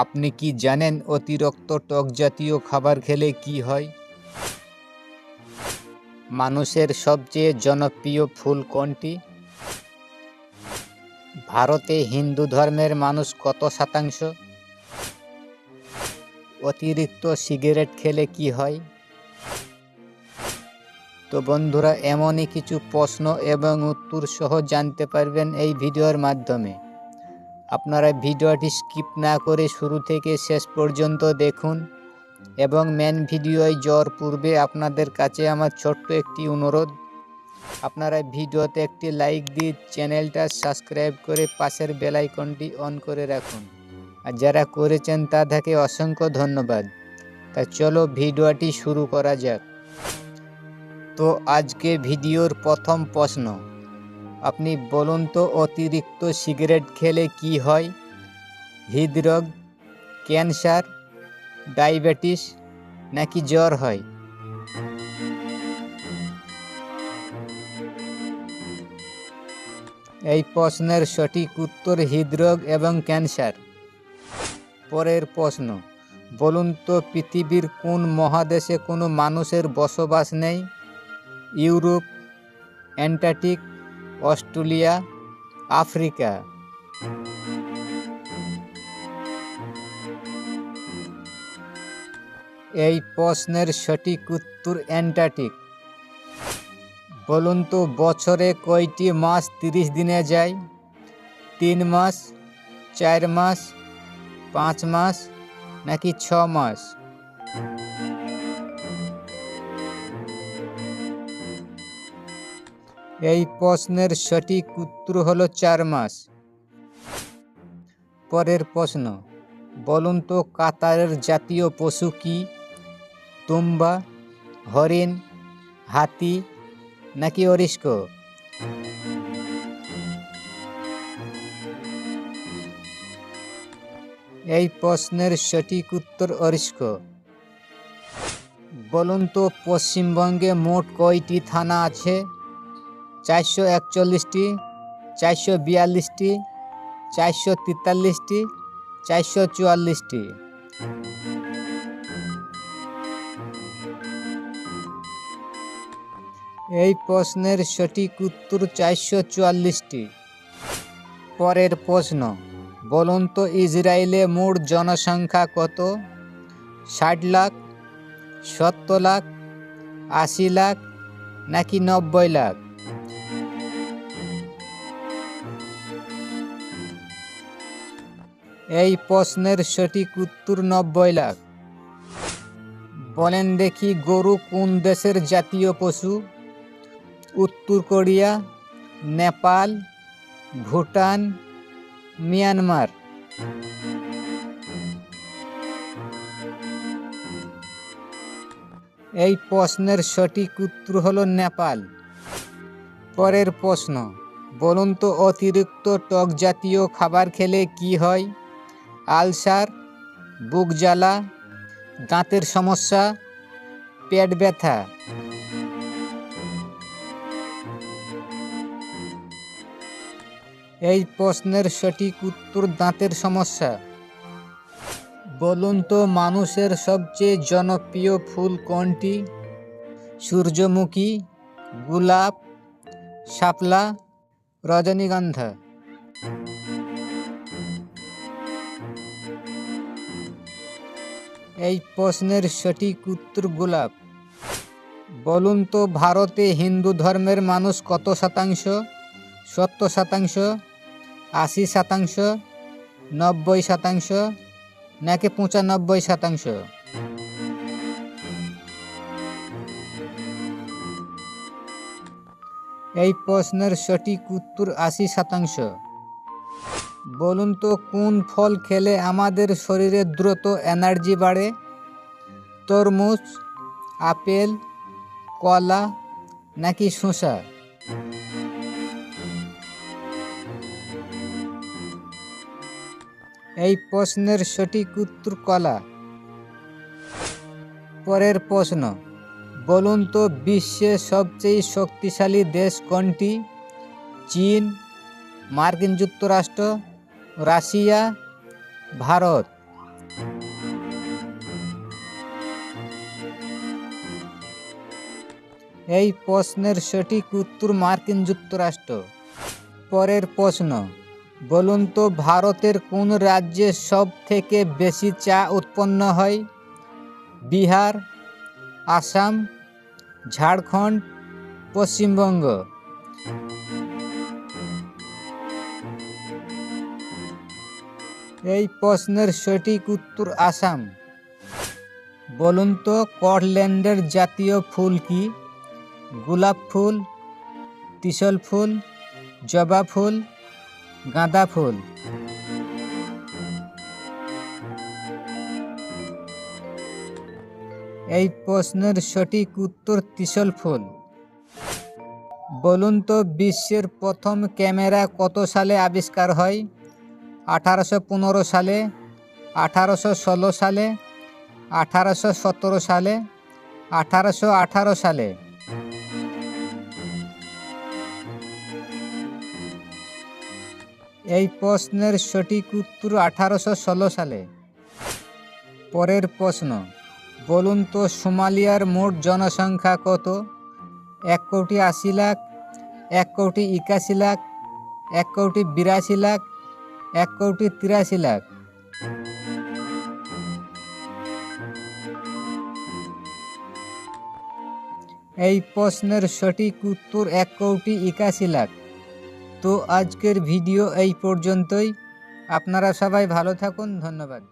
আপনি কি জানেন অতিরিক্ত টক জাতীয় খাবার খেলে কি হয়? মানুষের সবচেয়ে জনপ্রিয় ফুল কোনটি? ভারতে হিন্দু ধর্মের মানুষ কত শতাংশ? অতিরিক্ত সিগারেট খেলে কি হয়? তো বন্ধুরা, এমনই কিছু প্রশ্ন এবং উত্তর সহ জানতে পারবেন এই ভিডিওর মাধ্যমে। আপনারা ভিডিওটি স্কিপ না করে শুরু থেকে শেষ পর্যন্ত দেখুন এবং মেন ভিডিওয় যাওয়ার পূর্বে আপনাদের কাছে আমার ছোট্ট একটি অনুরোধ, আপনারা ভিডিওতে একটি লাইক দিয়ে চ্যানেলটা সাবস্ক্রাইব করে পাশের বেল আইকনটি অন করে রাখুন। আর যারা করেছেন তাদেরকে অসংখ্য ধন্যবাদ। তা চলো ভিডিওটি শুরু করা যাক। তো আজকে ভিডিওর প্রথম প্রশ্ন, আপনি বলুন তো অতিরিক্ত সিগারেট খেলে কি হয়? হৃদরোগ, ক্যান্সার, ডায়াবেটিস নাকি জ্বর হয়? এই প্রশ্নের সঠিক উত্তর হৃদরোগ এবং ক্যান্সার। পরের প্রশ্ন, বলুন তো পৃথিবীর কোন মহাদেশে কোনো মানুষের বসবাস নেই? Europe, Antarctic, Australia, Africa. এই প্রশ্নের সঠিক উত্তর অ্যান্টার্কটিক। বলুন তো বছরে কয়টি মাস 30 দিনে যায়? 3 মাস, 4 মাস, 5 মাস নাকি 6 মাস? এই প্রশ্নের সঠিক উত্তর হলো 4 মাস। পরের প্রশ্ন, বলুন তো কাতারের জাতীয় পশু কি? তুম্বা, হরিণ, হাতি নাকি অরিস্ক? এই প্রশ্নের সঠিক উত্তর অরিস্ক। বলুন তো পশ্চিমবঙ্গে মোট কয়টি থানা আছে? 441টি, 442টি, 443টি, 444টি। এই প্রশ্নের সঠিক উত্তর 444টি। পরের প্রশ্ন, বলুন তো ইসরায়েলে মোট জনসংখ্যা কত? 60 লাখ, 70 লাখ, 80 লাখ নাকি 90 লাখ? এই প্রশ্নের সঠিক উত্তর 90 লাখ। বলেন দেখি গরু কোন দেশের জাতীয় পশু? উত্তর কোরিয়া, নেপাল, ভুটান, মিয়ানমার। এই প্রশ্নের সঠিক উত্তর হলো নেপাল। পরের প্রশ্ন, বলুন তো অতিরিক্ত টক জাতীয় খাবার খেলে কি হয়? আলসার, বুক জ্বালা, দাঁতের সমস্যা, পেট ব্যথা। এই প্রশ্নের সঠিক উত্তর দাঁতের সমস্যা। বলুন তো মানুষের সবচেয়ে জনপ্রিয় ফুল কোনটি? সূর্যমুখী, গোলাপ, শাপলা, রজনীগন্ধা। এই প্রশ্নের সঠিক উত্তর গোলাপ। বলুন তো ভারতে হিন্দু ধর্মের মানুষ কত শতাংশ? 70%, 80%, 90% নাকি 95%? এই প্রশ্নের সঠিক উত্তর 80%। বলুন তো কোন ফল খেলে আমাদের শরীরে দ্রুত এনার্জি বাড়ে? তরমুজ, আপেল, কলা নাকি শসা? এই প্রশ্নের সঠিক উত্তর কলা। পরের প্রশ্ন, বলুন তো বিশ্বের সবচেয়ে শক্তিশালী দেশ কোনটি? চীন, মার্কিন যুক্তরাষ্ট্র, রাশিয়া, ভারত। এই প্রশ্নের সঠিক উত্তর মার্কিন যুক্তরাষ্ট্র। পরের প্রশ্ন, বলুন তো ভারতের কোন রাজ্যে সব থেকে বেশি চা উৎপন্ন হয়? বিহার, আসাম, ঝাড়খণ্ড, পশ্চিমবঙ্গ। এই প্রশ্নের সঠিক উত্তর আসাম। বলুন তো স্কটল্যান্ডের জাতীয় ফুল কি? গোলাপ ফুল, ত্রিশূল ফুল, জবা ফুল, গাঁদা ফুল। এই প্রশ্নের সঠিক উত্তর ত্রিশূল ফুল। বলুন তো বিশ্বের প্রথম ক্যামেরা কত সালে আবিষ্কার হয়? 1815 সালে, 1816 সালে, 1817 সালে, 1818 সালে। এই প্রশ্নের সঠিক উত্তর 1816 সালে। পরের প্রশ্ন, বলুন তো সোমালিয়ার মোট জনসংখ্যা কত? 1,80,00,000, 1,81,00,000, 1,82,00,000, 1,83,00,000। এই প্রশ্নের সঠিক উত্তর 1,81,00,000। তো আজকের ভিডিও এই পর্যন্তই। আপনারা সবাই ভালো থাকুন, ধন্যবাদ।